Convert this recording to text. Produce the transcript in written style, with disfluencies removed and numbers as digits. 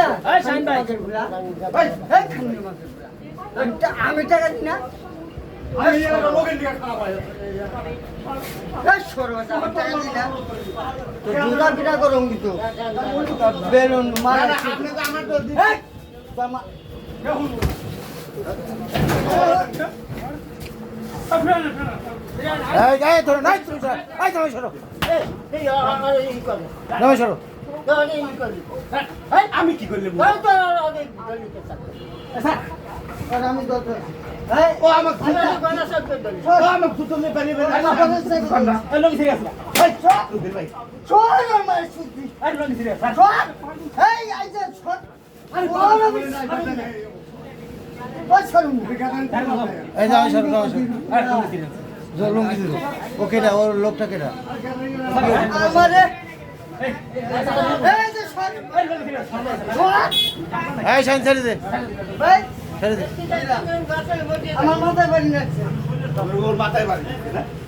না আমি টাকা দিই না দুর্গা পিঠা করো কিন্তু বেলুন মারা আমি কি করলে আমি ও আমাকে তুমি পারি লোক ঠিক আছে ভাই লোক ঠিক ওকে ওর লোকটা কেটা ছেড়ে দে ছেড়ে দে আমার মাথায় বাড়ি মাথায় বাড়ি